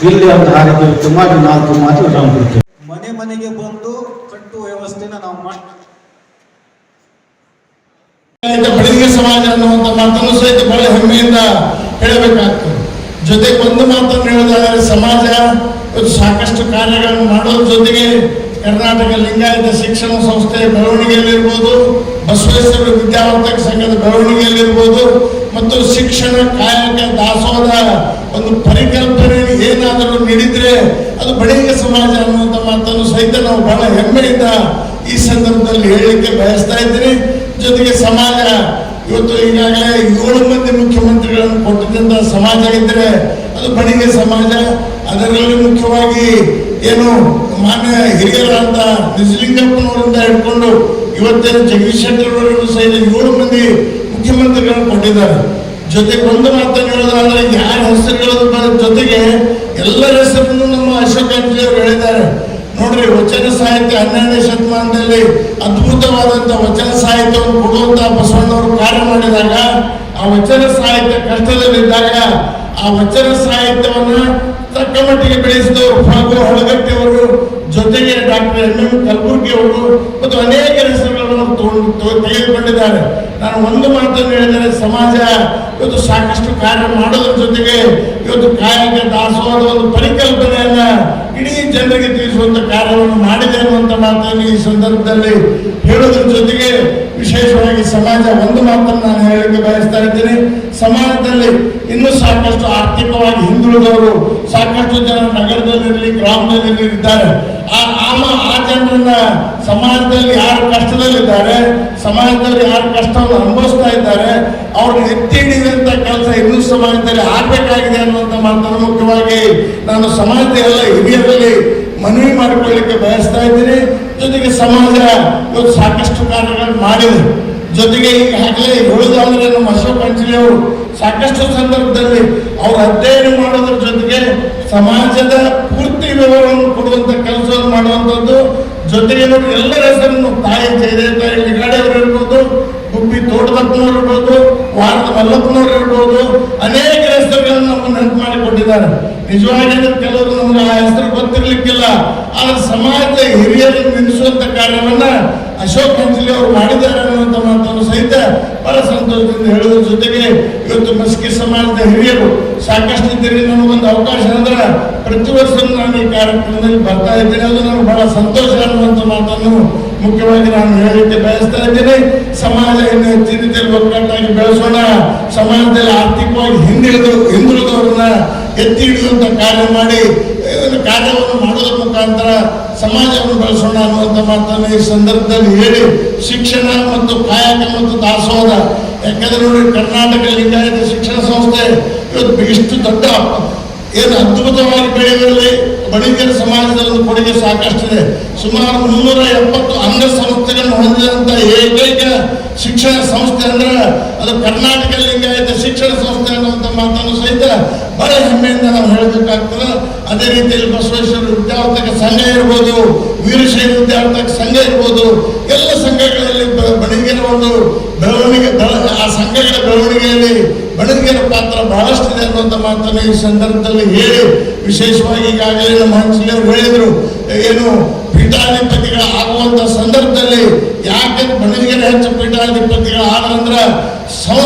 ಇಲ್ಲಿ ಅಂತ ಹಾರಿಕೆ ಸುಮಾರು 4 ಮಾತು ನಾವು ಕೊಡ್ತೇವೆ. ಮನೆ ಮನೆಗೆ ಬಂದು ಕಟ್ಟುವ ವ್ಯವಸ್ಥೆನ ನಾವು
ಬಡಗಿಗೆ ಸಮಾಜ ಅನ್ನುವಂಥ ಮಾತನ್ನು ಸಹಿತ ಬಹಳ ಹೆಮ್ಮೆಯಿಂದ ಹೇಳಬೇಕಾಗ್ತದೆ. ಜೊತೆಗೆ ಒಂದು ಮಾತನ್ನು ಹೇಳೋದಾದರೆ ಸಮಾಜ ಸಾಕಷ್ಟು ಕಾರ್ಯಗಳನ್ನು ಮಾಡೋದ್ರ ಜೊತೆಗೆ ಕರ್ನಾಟಕ ಲಿಂಗಾಯತ ಶಿಕ್ಷಣ ಸಂಸ್ಥೆಯ ಬೆಳವಣಿಗೆಯಲ್ಲಿರ್ಬೋದು, ಬಸವೇಶ್ವರ ವಿದ್ಯಾವರ್ಧಕ ಸಂಘದ ಬೆಳವಣಿಗೆಯಲ್ಲಿರ್ಬೋದು ಮತ್ತು ಶಿಕ್ಷಣ ಕಾಯಕ ದಾಸೋಹದ ಒಂದು ಪರಿಕಲ್ಪನೆ ಏನಾದರೂ ನೀಡಿದ್ರೆ ಅದು ಬಡಗಿಗೆ ಸಮಾಜ ಅನ್ನುವಂಥ ಮಾತನ್ನು ಸಹಿತ ನಾವು ಬಹಳ ಹೆಮ್ಮೆಯಿಂದ ಈ ಸಂದರ್ಭದಲ್ಲಿ ಹೇಳಲಿಕ್ಕೆ ಬಯಸ್ತಾ ಇದ್ದೀನಿ. ಜೊತೆಗೆ ಸಮಾಜ ಇವತ್ತು ಈಗಾಗಲೇ 7 ಮಂದಿ ಮುಖ್ಯಮಂತ್ರಿಗಳನ್ನು ಕೊಟ್ಟಿದ್ದಂಥ ಸಮಾಜ ಇದ್ದರೆ ಅದು ಬಡಗಿಗೆ ಸಮಾಜ. ಅದರಲ್ಲಿ ಮುಖ್ಯವಾಗಿ ಏನು ಮಾನ್ಯ ಹಿರಿಯರಾದ ನಿಜಲಿಂಗಪ್ಪನವರಿಂದ ಹಿಡ್ಕೊಂಡು ಇವತ್ತಿನ ಜಗದೀಶ್ ಶೆಟ್ಟರ್ವರೆಗೂ ಸಹಿತ 7 ಮಂದಿ ಮುಖ್ಯಮಂತ್ರಿಗಳನ್ನು ಕೊಟ್ಟಿದ್ದಾರೆ. ಜೊತೆಗೆ ಒಂದು ಮಾತನ್ನು ಹೇಳೋದಾದ್ರೆ ಯಾರ ಹೆಸರು ಹೇಳೋದ್ರ ಜೊತೆಗೆ ಎಲ್ಲರ ಹೆಸರನ್ನು ನಮ್ಮ ಅಶೋಕ್ ಹಂಚಾಲಿ ಅವರು ಹೇಳಿದ್ದಾರೆ. ನೋಡ್ರಿ, ವಚನ ಸಾಹಿತ್ಯ 12ನೇ ಶತಮಾನದಲ್ಲಿ ಅದ್ಭುತವಾದಂಥ ವಚನ ಸಾಹಿತ್ಯವನ್ನು ಕೊಡುವಂತ ಬಸವಣ್ಣವರು ಕಾರ್ಯ ಮಾಡಿದಾಗ, ಆ ವಚನ ಸಾಹಿತ್ಯ ಕಷ್ಟದಲ್ಲಿದ್ದಾಗ ಆ ವಚನ ಸಾಹಿತ್ಯವನ್ನ ತಕ್ಕ ಮಟ್ಟಿಗೆ ಬೆಳೆಸಿದವರು ಫಾಗು ಹಳಗಟ್ಟಿ ಅವರು, ಜೊತೆಗೆ ಡಾಕ್ಟರ್ ಎಂ ಕಲಬುರ್ಗಿ ಅವರು ಮತ್ತು ಅನೇಕ ಹೆಸರುಗಳನ್ನು ತೆಗೆದುಕೊಂಡಿದ್ದಾರೆ. ನಾನು ಒಂದು ಮಾತನ್ನು ಹೇಳಿದರೆ, ಸಮಾಜ ಇವತ್ತು ಸಾಕಷ್ಟು ಕಾರ್ಯ ಮಾಡೋದ್ರ ಜೊತೆಗೆ ಇವತ್ತು ಕಾಯಕ ದಾಸೋಹದ ಒಂದು ಪರಿಕಲ್ಪನೆಯನ್ನ ಇಡೀ ಜನರಿಗೆ ತಿಳಿಸುವಂತ ಕಾರ್ಯವನ್ನು ಮಾಡಿದೆ ಅನ್ನುವಂಥ ಮಾತನ್ನು ಈ ಸಂದರ್ಭದಲ್ಲಿ ಹೇಳೋದ್ರ ಜೊತೆಗೆ ವಿಶೇಷವಾಗಿ ಸಮಾಜ ಒಂದು ಮಾತನ್ನು ನಾನು ಹೇಳಲಿಕ್ಕೆ ಬಯಸ್ತಾ ಇದ್ದೀನಿ. ಸಮಾಜದಲ್ಲಿ ಇನ್ನೂ ಸಾಕಷ್ಟು ಆರ್ಥಿಕವಾಗಿ ಹಿಂದುಳಿದವರು ಸಾಕಷ್ಟು ಜನ ನಗರದಲ್ಲಿರಲಿ ಗ್ರಾಮದಲ್ಲಿರಲಿ ಇದ್ದಾರೆ. ಆ ಜನರನ್ನ ಸಮಾಜದಲ್ಲಿ ಯಾರು ಕಷ್ಟದಲ್ಲಿದ್ದಾರೆ, ಸಮಾಜದಲ್ಲಿ ಯಾರು ಕಷ್ಟವನ್ನು ಅನುಭವಿಸ್ತಾ ಇದ್ದಾರೆ, ಅವ್ರನ್ನ ಎತ್ತಿ ಹಿಡಿಯುವಂತ ಕೆಲಸ ಇನ್ನೂ ಸಮಾಜದಲ್ಲಿ ಆಗ್ಬೇಕಾಗಿದೆ ಅನ್ನುವಂಥ ಮಾತನ್ನು ಮುಖ್ಯವಾಗಿ ನಾನು ಸಮಾಜದ ಎಲ್ಲ ಹಿರಿಯರಲ್ಲಿ ಮನವಿ ಮಾಡಿಕೊಳ್ಳಲಿಕ್ಕೆ ಬಯಸ್ತಾ ಇದ್ದೀನಿ. ಜೊತೆಗೆ ಸಮಾಜ ಇವತ್ತು ಸಾಕಷ್ಟು ಕಾರ್ಯಗಳನ್ನು ಮಾಡಿದೆ. ಜೊತೆಗೆ ಈಗಾಗಲೇ ಹೇಳುವುದಾದ್ರೆ ನಮ್ಮ ಅಶೋಕ್ ಹಂಚಾಲಿ ಅವರು ಸಾಕಷ್ಟು ಸಂದರ್ಭದಲ್ಲಿ ಅವರು ಅಧ್ಯಯನ ಮಾಡೋದ್ರ ಜೊತೆಗೆ ಸಮಾಜದ ಪೂರ್ತಿ ವಿವರವನ್ನು ಕೊಡುವಂತ ಕೆಲಸವನ್ನು ಮಾಡುವಂಥದ್ದು. ಜೊತೆಗೆ ಎಲ್ಲರ ಹೆಸರನ್ನು ತಾಯಿ ಜಯದೇವ ಲಿಗಾಡೆ ಅವರು ಇರ್ಬೋದು, ಗುಬ್ಬಿ ತೋಟದಪ್ಪನವರು ಇರ್ಬೋದು, ವಾರದ ಮಲ್ಲಪ್ಪನವರು ಇರ್ಬೋದು, ಅನೇಕ ಹೆಸರುಗಳನ್ನು ನಮ್ಮ ನೆನಪು ಮಾಡಿಕೊಟ್ಟಿದ್ದಾರೆ. ನಿಜವಾಗಿ ಕೆಲವರು ನಮ್ಗೆ ಆ ಹೆಸರು ಗೊತ್ತಿರ್ಲಿಕ್ಕಿಲ್ಲ. ಆದ್ರೆ ಸಮಾಜದ ಹಿರಿಯರನ್ನು ನಿಲ್ಲಿಸುವಂತ ಕಾರ್ಯವನ್ನ ಅಶೋಕ್ ಹಂಚಲಿ ಅವರು ಮಾಡಿದ್ದಾರೆ ಅನ್ನುವಂಥ ಮಾತನ್ನು ಸಹಿತ ಬಹಳ ಸಂತೋಷದಿಂದ ಹೇಳುವುದ್ರ ಜೊತೆಗೆ ಇವತ್ತು ಮಸ್ಕಿ ಸಮಾಜದ ಹಿರಿಯರು ಸಾಕಷ್ಟು ಇದ್ದೀರಿ. ನನಗೊಂದು ಅವಕಾಶ ಅಂದ್ರೆ ಪ್ರತಿ ವರ್ಷ ನಾನು ಈ ಕಾರ್ಯಕ್ರಮದಲ್ಲಿ ಬರ್ತಾ ಇದ್ದೇನೆ. ಅದು ನನಗೆ ಬಹಳ ಸಂತೋಷ ಅನ್ನುವಂಥ ಮಾತನ್ನು ಮುಖ್ಯವಾಗಿ ನಾನು ಹೇಳಲಿಕ್ಕೆ ಬಯಸ್ತಾ ಇದ್ದೇನೆ. ಸಮಾಜ ಇನ್ನು ಹೆಚ್ಚಿನ ರೀತಿಯಲ್ಲಿ ಒಗ್ಗಟ್ಟಾಗಿ ಬೆಳೆಸೋಣ. ಸಮಾಜದಲ್ಲಿ ಆರ್ಥಿಕವಾಗಿ ಹಿಂದುಳಿದವರನ್ನ ಎತ್ತಿ ಹಿಡಿಯುವಂತ ಕಾರ್ಯ ಮಾಡಿ ಕಾರ್ಯವನ್ನು ಮಾಡೋದ್ರ ಮುಖಾಂತರ ಸಮಾಜವನ್ನು ಬೆಳೆಸೋಣ ಅನ್ನುವಂಥ ಮಾತನ್ನು ಈ ಸಂದರ್ಭದಲ್ಲಿ ಹೇಳಿ, ಶಿಕ್ಷಣ ಮತ್ತು ಕಾಯಕ ಮತ್ತು ದಾಸೋಹ, ಯಾಕಂದ್ರೆ ನೋಡಿ ಕರ್ನಾಟಕ ಲಿಂಗಾಯತ ಶಿಕ್ಷಣ ಸಂಸ್ಥೆ ಇವತ್ತು ಇಷ್ಟು ದೊಡ್ಡ ಏನು ಅದ್ಭುತವಾಗಿ ಬೆಳೆಯುವಲ್ಲಿ ಬಣಿಗರ ಸಮಾಜದ ಒಂದು ಕೊಡುಗೆ ಸಾಕಷ್ಟಿದೆ. ಸುಮಾರು 370 ಅಂಗ ಸಂಸ್ಥೆಗಳನ್ನು ಹೊಂದಿದಂತ ಏಕೈಕ ಶಿಕ್ಷಣ ಸಂಸ್ಥೆ ಅಂದ್ರೆ ಅದು ಕರ್ನಾಟಕ ಲಿಂಗಾಯತ ಶಿಕ್ಷಣ ಸಂಸ್ಥೆ ಅನ್ನುವಂಥ ಮಾತನ್ನು ಸಹಿತ ಬಹಳ ಹೆಮ್ಮೆಯಿಂದ ನಾವು ಹೇಳಬೇಕಾಗ್ತದೆ. ಅದೇ ರೀತಿಯಲ್ಲಿ ಬಸವೇಶ್ವರ ವಿದ್ಯಾರ್ಥಕ ಸಂಘ ಇರ್ಬೋದು, ವೀರಶೈವ ವಿದ್ಯಾರ್ಥಕ ಸಂಘ ಇರ್ಬೋದು, ಎಲ್ಲ ಸಂಘಗಳಲ್ಲಿ ಬಣಿಗರ ಒಂದು ಬೆಳವಣಿಗೆ, ಆ ಸಂಘಗಳ ಬೆಳವಣಿಗೆಯಲ್ಲಿ ಬಣಿಗರ ಪಾತ್ರ ಬಹಳಷ್ಟಿದೆ ಅನ್ನುವಂಥ ಮಾತನ್ನು ಈ ಸಂದರ್ಭದಲ್ಲಿ ಹೇಳಿ, ವಿಶೇಷವಾಗಿ ಈಗಾಗಲೇ ನಮ್ಮ ಹಂಚಲಿ ಅವರು ಹೇಳಿದ್ರು, ಏನು ಪೀಠಾಧಿಪತಿಗಳ ಆಗುವಂತ ಸಂದರ್ಭದಲ್ಲಿ ಯಾಕೆ ಬಣಿಗರ ಹೆಚ್ಚು ಪೀಠಾಧಿಪತಿಗಳ ಆದ್ರಂದ್ರೆ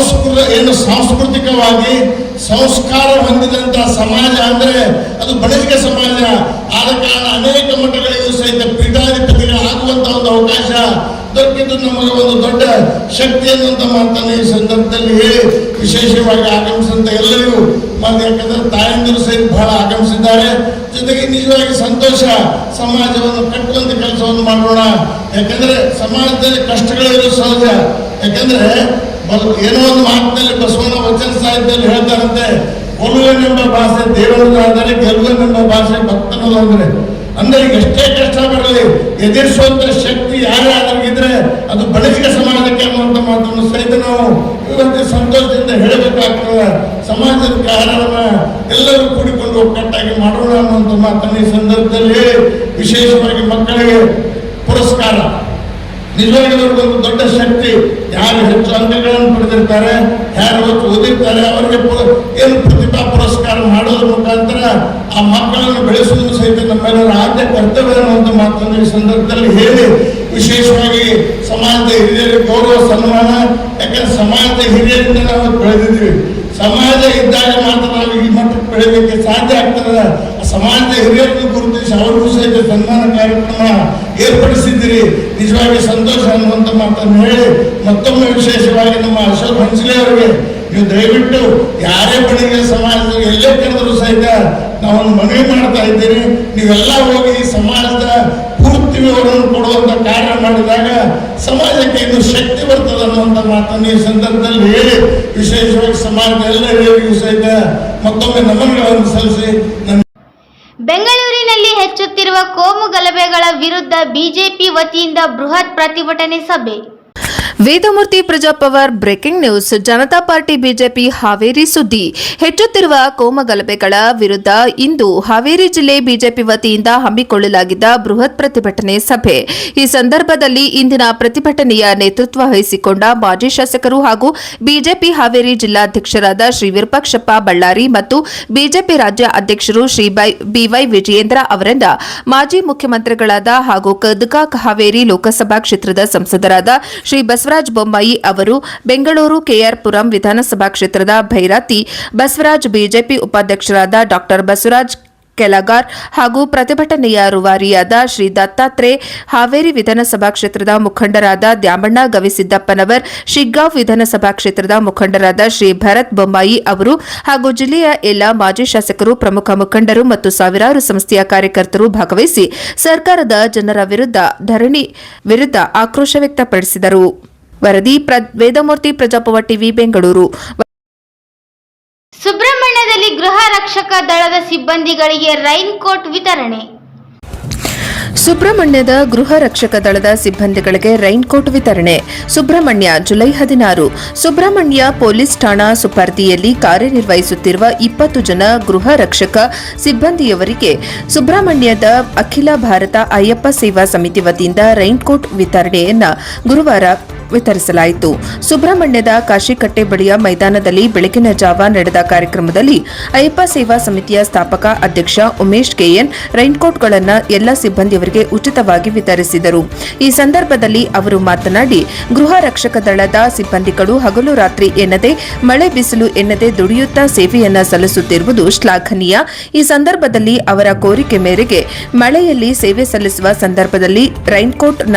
ಸಾಂಸ್ಕೃತಿಕವಾಗಿ ಸಂಸ್ಕಾರ ಹೊಂದಿದಂತ ಸಮಾಜ ಅಂದ್ರೆ ಅದು ಬಣಿಗ ಸಮಾಜ. ಆದ ಕಾರಣ ಅನೇಕ ಮಠಗಳಿಗೂ ಸಹಿತ ಪೀಠಾಧಿಪತಿಗಳ ಆಗುವಂತ ಒಂದು ಅವಕಾಶ ದೊರಕಿದ್ದು ನಮಗೆ ಒಂದು ದೊಡ್ಡ ಶಕ್ತಿ ಅನ್ನುವಂಥ ಮಾತನ್ನು ಈ ಸಂದರ್ಭದಲ್ಲಿ ಹೇಳಿ, ವಿಶೇಷವಾಗಿ ಆಗಮಿಸಿದಂತ ಎಲ್ಲರಿಗೂ ಯಾಕಂದ್ರೆ ತಾಯಂದಿರು ಸಹಿತ ಬಹಳ ಆಗಮಿಸಿದ್ದಾರೆ. ಜೊತೆಗೆ ನಿಜವಾಗಿ ಸಂತೋಷ. ಸಮಾಜವನ್ನು ಕಟ್ಟುವಂತ ಕೆಲಸವನ್ನು ಮಾಡೋಣ. ಯಾಕಂದ್ರೆ ಸಮಾಜದಲ್ಲಿ ಕಷ್ಟಗಳಿರೋ ಸಹಜ. ಯಾಕಂದ್ರೆ ಏನೋ ಒಂದು ಮಾತಿನಲ್ಲಿ ಬಸವನ ವಚನ ಸಾಹಿತ್ಯದಲ್ಲಿ ಹೇಳ್ತಾರಂತೆ, ಕೊಲ್ಲುವನೆಂಬ ಭಾಷೆ ದೇವರದಾದರೆ ಗೆಲ್ಲುವನೆಂಬ ಭಾಷೆ ಭಕ್ತನದಾದರೆ. ಅಂದ್ರೆ ಈಗ ಎಷ್ಟೇ ಕಷ್ಟ ಬರಲಿ ಎದುರಿಸುವಂತ ಶಕ್ತಿ ಯಾರೇ ಆದ್ರಿಗಿದ್ರೆ ಅದು ಬಣಿಗ ಸಮಾಜಕ್ಕೆ ಅನ್ನುವಂಥ ಮಾತನ್ನು ಸಹಿತ ನಾವು ಇವತ್ತು ಸಂತೋಷದಿಂದ ಹೇಳಬೇಕಾಗ್ತದೆ. ಸಮಾಜದ ಕಾರ್ಯವನ್ನ ಎಲ್ಲರೂ ಕೂಡಿಕೊಂಡು ಒಗ್ಗಟ್ಟಾಗಿ ಮಾಡೋಣ ಅನ್ನುವಂಥ ಮಾತನ್ನು ಈ ಸಂದರ್ಭದಲ್ಲಿ ಹೇಳಿ, ವಿಶೇಷವಾಗಿ ಮಕ್ಕಳಿಗೆ ಪುರಸ್ಕಾರ ನಿಜವಾಗಿ ಒಂದು ದೊಡ್ಡ ಶಕ್ತಿ. ಯಾರು ಹೆಚ್ಚು ಅಂಕಗಳನ್ನು ಪಡೆದಿರ್ತಾರೆ, ಯಾರು ಹೆಚ್ಚು ಓದಿರ್ತಾರೆ, ಅವರಿಗೆ ಏನು ಪ್ರತಿಭಾ ಪುರಸ್ಕಾರ ಮಾಡೋದ್ರ ಮುಖಾಂತರ ಆ ಮಕ್ಕಳನ್ನು ಬೆಳೆಸುವುದು ಸಹಿತ ನಮ್ಮೆಲ್ಲರ ಆದ್ಯ ಕರ್ತವ್ಯ ಅನ್ನುವಂಥ ಮಾತನ್ನು ಈ ಸಂದರ್ಭದಲ್ಲಿ ಹೇಳಿ, ವಿಶೇಷವಾಗಿ ಸಮಾಜದ ಹಿರಿಯರಿಗೆ ಗೌರವ ಸನ್ಮಾನ. ಯಾಕಂದ್ರೆ ಸಮಾಜದ ಹಿರಿಯರಿಂದ ನಾವು ಬೆಳೆದಿದ್ವಿ. ಸಮಾಜ ಇದ್ದಾಗ ಮಾತ್ರ ನಾವು ಈ ಮಟ್ಟಕ್ಕೆ ಬೆಳೆಯಲಿಕ್ಕೆ ಸಾಧ್ಯ ಆಗ್ತದೆ. ಸಮಾಜದ ಹಿರಿಯರನ್ನು ಗುರುತಿಸಿ ಅವರಿಗೂ ಸಹಿತ ಸನ್ಮಾನ ಕಾರ್ಯಕ್ರಮ ಏರ್ಪಡಿಸಿದ್ದೀರಿ. ನಿಜವಾಗಿ ಸಂತೋಷ ಅನ್ನುವಂಥ ಮಾತನ್ನು ಹೇಳಿ, ಮತ್ತೊಮ್ಮೆ ವಿಶೇಷವಾಗಿ ನಮ್ಮ ಅಶೋಕ್ ಹಂಚಲಿ ಅವರಿಗೆ ನೀವು ದಯವಿಟ್ಟು ಯಾರೇ ಬಣಿಗ ಸಮಾಜದ ಎಲ್ಲೇ ಕರೆದರೂ ಸಹಿತ ನಾವೊಂದು ಮನವಿ ಮಾಡ್ತಾ ಇದ್ದೀರಿ, ನೀವೆಲ್ಲ ಹೋಗಿ ಈ ಸಮಾಜದ ಪೂರ್ತಿ ವಿವರವನ್ನು ಕೊಡುವಂತ ಕಾರ್ಯ ಮಾಡಿದಾಗ ಸಮಾಜಕ್ಕೆ ಇನ್ನು ಶಕ್ತಿ ಬರ್ತದೆ ಅನ್ನುವಂಥ ಮಾತನ್ನು ಈ ಸಂದರ್ಭದಲ್ಲಿ ಹೇಳಿ, ವಿಶೇಷವಾಗಿ ಸಮಾಜದ ಎಲ್ಲ ಹಿರಿಯರಿಗೂ ಸಹಿತ ಮತ್ತೊಮ್ಮೆ ನಮನಗಳನ್ನು ಸಲ್ಲಿಸಿ
ಬೆಂಗಳೂರಿನಲ್ಲಿ ಹೆಚ್ಚುತ್ತಿರುವ ಕೋಮು ಗಲಭೆಗಳ ವಿರುದ್ಧ ಬಿಜೆಪಿ ವತಿಯಿಂದ ಬೃಹತ್ ಪ್ರತಿಭಟನೆ ಸಭೆ.
Vedamurthy Praja Power breaking news. Janata party BJP Haveri ಸುದ್ದಿ. ಹೆಚ್ಚುತ್ತಿರುವ ಕೋಮಗಲಭೆಗಳ ವಿರುದ್ಧ ಇಂದು ಹಾವೇರಿ ಜಿಲ್ಲೆ ಬಿಜೆಪಿ ವತಿಯಿಂದ ಹಮ್ಮಿಕೊಳ್ಳಲಾಗಿದ್ದ ಬೃಹತ್ ಪ್ರತಿಭಟನೆ ಸಭೆ. ಈ ಸಂದರ್ಭದಲ್ಲಿ ಇಂದಿನ ಪ್ರತಿಭಟನೆಯ ನೇತೃತ್ವ ವಹಿಸಿಕೊಂಡ ಮಾಜಿ ಶಾಸಕರು ಹಾಗೂ ಬಿಜೆಪಿ ಹಾವೇರಿ ಜಿಲ್ಲಾಧ್ಯಕ್ಷರಾದ ಶ್ರೀ ವಿರೂಪಾಕ್ಷಪ್ಪ ಬಳ್ಳಾರಿ ಮತ್ತು ಬಿಜೆಪಿ ರಾಜ್ಯ ಅಧ್ಯಕ್ಷರು ಶ್ರೀ ಬಿವೈ ವಿಜಯೇಂದ್ರ ಅವರನ್ನ ಮಾಜಿ ಮುಖ್ಯಮಂತ್ರಿಗಳಾದ ಹಾಗೂ ಕದಕ ಹಾವೇರಿ ಲೋಕಸಭಾ ಕ್ಷೇತ್ರದ ಸಂಸದರಾದ ಶ್ರೀ ಬಸವರಾಜ ಬೊಮ್ಮಾಯಿ ಅವರು, ಬೆಂಗಳೂರು ಕೆಆರ್ ಪುರಂ ವಿಧಾನಸಭಾ ಕ್ಷೇತ್ರದ ಭೈರಾತಿ ಬಸವರಾಜ್, ಬಿಜೆಪಿ ಉಪಾಧ್ಯಕ್ಷರಾದ ಡಾ ಬಸವರಾಜ್ ಕೆಲಗಾರ್ ಹಾಗೂ ಪ್ರತಿಭಟನೆಯ ರೂವಾರಿಯಾದ ಶ್ರೀ ದತ್ತಾತ್ರೇಯ, ಹಾವೇರಿ ವಿಧಾನಸಭಾ ಕ್ಷೇತ್ರದ ಮುಖಂಡರಾದ ದ್ಯಾಮಣ್ಣ ಗವಿಸಿದ್ದಪ್ಪನವರ್, ಶಿಗ್ಗಾಂವ್ ವಿಧಾನಸಭಾ ಕ್ಷೇತ್ರದ ಮುಖಂಡರಾದ ಶ್ರೀ ಭರತ್ ಬೊಮ್ಮಾಯಿ ಅವರು ಹಾಗೂ ಜಿಲ್ಲೆಯ ಎಲ್ಲ ಮಾಜಿ ಶಾಸಕರು, ಪ್ರಮುಖ ಮುಖಂಡರು ಮತ್ತು ಸಾವಿರಾರು ಸಂಸ್ಥೆಯ ಕಾರ್ಯಕರ್ತರು ಭಾಗವಹಿಸಿ ಸರ್ಕಾರದ ಜನರ ವಿರುದ್ಧ ಧರಣಿ ವಿರುದ್ಧ ಆಕ್ರೋಶ ವ್ಯಕ್ತಪಡಿಸಿದರು. ವರದಿ ವೇದಮೂರ್ತಿ ಪ್ರಜಾಪವರ್ ಟಿವಿ ಬೆಂಗಳೂರು.
ಸುಬ್ರಹ್ಮಣ್ಯದಲ್ಲಿ ಗೃಹ ರಕ್ಷಕ ದಳದ ಸಿಬ್ಬಂದಿಗಳಿಗೆ ರೈನ್ ಕೋಟ್ ವಿತರಣೆ.
ಸುಬ್ರಹ್ಮಣ್ಯದ ಗೃಹ ರಕ್ಷಕ ದಳದ ಸಿಬ್ಬಂದಿಗಳಿಗೆ ರೈನ್ ಕೋಟ್ ವಿತರಣೆ. ಸುಬ್ರಹ್ಮಣ್ಯ, ಜುಲೈ 16. ಸುಬ್ರಹ್ಮಣ್ಯ ಪೊಲೀಸ್ ಠಾಣಾ ಸುಪರ್ದಿಯಲ್ಲಿ ಕಾರ್ಯನಿರ್ವಹಿಸುತ್ತಿರುವ 20 ಜನ ಗೃಹ ರಕ್ಷಕ ಸಿಬ್ಬಂದಿಯವರಿಗೆ ಸುಬ್ರಹ್ಮಣ್ಯದ ಅಖಿಲ ಭಾರತ ಅಯ್ಯಪ್ಪ ಸೇವಾ ಸಮಿತಿ ವತಿಯಿಂದ ರೈನ್ ಕೋಟ್ ವಿತರಣೆಯನ್ನು ಗುರುವಾರ ವಿತರಿಸಲಾಯಿತು. ಸುಬ್ರಹ್ಮಣ್ಯದ ಕಾಶಿಕಟ್ಟೆ ಬಳಿಯ ಮೈದಾನದಲ್ಲಿ ಬೆಳಗಿನ ಜಾವ ನಡೆದ ಕಾರ್ಯಕ್ರಮದಲ್ಲಿ ಅಯ್ಯಪ್ಪ ಸೇವಾ ಸಮಿತಿಯ ಸ್ಥಾಪಕ ಅಧ್ಯಕ್ಷ ಉಮೇಶ್ ಕೆಎನ್ ರೈನ್ಕೋಟ್ಗಳನ್ನು ಎಲ್ಲ ಸಿಬ್ಬಂದಿಯವರಿಗೆ ಉಚಿತವಾಗಿ ವಿತರಿಸಿದರು. ಈ ಸಂದರ್ಭದಲ್ಲಿ ಅವರು ಮಾತನಾಡಿ, ಗೃಹ ರಕ್ಷಕ ದಳದ ಸಿಬ್ಬಂದಿಗಳು ಹಗಲು ರಾತ್ರಿ ಎನ್ನದೆ ಮಳೆ ಬಿಸಿಲು ಎನ್ನದೆ ದುಡಿಯುತ್ತಾ ಸೇವೆಯನ್ನ ಸಲ್ಲಿಸುತ್ತಿರುವುದು ಶ್ಲಾಘನೀಯ. ಈ ಸಂದರ್ಭದಲ್ಲಿ ಅವರ ಕೋರಿಕೆ ಮೇರೆಗೆ ಮಳೆಯಲ್ಲಿ ಸೇವೆ ಸಲ್ಲಿಸುವ ಸಂದರ್ಭದಲ್ಲಿ ರೈನ್ಕೋಟ್ನ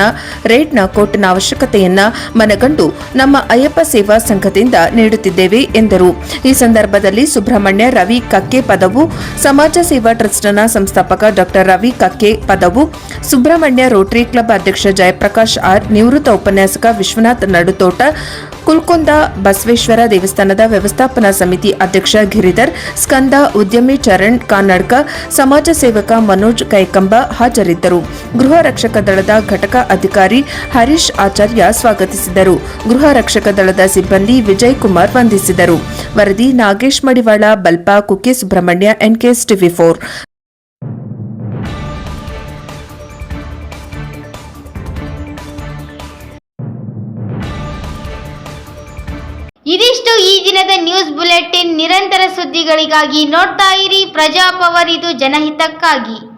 ಕೋಟ್ನ ಅವಶ್ಯಕತೆಯನ್ನ ಮನಗಂಡು ನಮ್ಮ ಅಯ್ಯಪ್ಪ ಸೇವಾ ಸಂಘದಿಂದ ನೀಡುತ್ತಿದ್ದೇವೆ ಎಂದರು. ಈ ಸಂದರ್ಭದಲ್ಲಿ ಸುಬ್ರಹ್ಮಣ್ಯ ರವಿ ಕಕ್ಕೆ ಪದವು, ಸಮಾಜ ಸೇವಾ ಟ್ರಸ್ಟ್ನ ಸಂಸ್ಥಾಪಕ ಡಾಕ್ಟರ್ ರವಿ ಕಕ್ಕೆ ಪದವು, ಸುಬ್ರಹ್ಮಣ್ಯ ರೋಟರಿ ಕ್ಲಬ್ ಅಧ್ಯಕ್ಷ ಜಯಪ್ರಕಾಶ್ ಆರ್, ನಿವೃತ್ತ ಉಪನ್ಯಾಸಕ ವಿಶ್ವನಾಥ್ ನಡುತೋಟ, ಕುಲ್ಕುಂದ ಬಸವೇಶ್ವರ ದೇವಸ್ಥಾನದ ವ್ಯವಸ್ಥಾಪನಾ ಸಮಿತಿ ಅಧ್ಯಕ್ಷ ಗಿರಿಧರ್, ಸ್ಕಂದ ಉದ್ಯಮಿ ಚರಣ್ ಕಾನಡ್ಕ, ಸಮಾಜ ಸೇವಕ ಮನೋಜ್ ಕೈಕಂಬ ಹಾಜರಿದ್ದರು. ಗೃಹ ರಕ್ಷಕ ದಳದ ಘಟಕ ಅಧಿಕಾರಿ ಹರೀಶ್ ಆಚಾರ್ಯ ಸ್ವಾಗತಿಸಿದರು. ಗೃಹ ರಕ್ಷಕ ದಳದ ಸಿಬ್ಬಂದಿ ವಿಜಯ್ ಕುಮಾರ್ ವಂದಿಸಿದರು. ವರದಿ ನಾಗೇಶ್ ಮಡಿವಾಳ, ಬಲ್ಪ, ಕುಕ್ಕೆ ಸುಬ್ರಹ್ಮಣ್ಯ, ಎನ್ಕೆಎಸ್ ಟಿವಿ4.
ಇದಿಷ್ಟು ಈ ದಿನದ ನ್ಯೂಸ್ ಬುಲೆಟಿನ್. ನಿರಂತರ ಸುದ್ದಿಗಳಿಗಾಗಿ ನೋಡ್ತಾ ಇರಿ ಪ್ರಜಾಪವರ್, ಇದು ಜನಹಿತಕ್ಕಾಗಿ.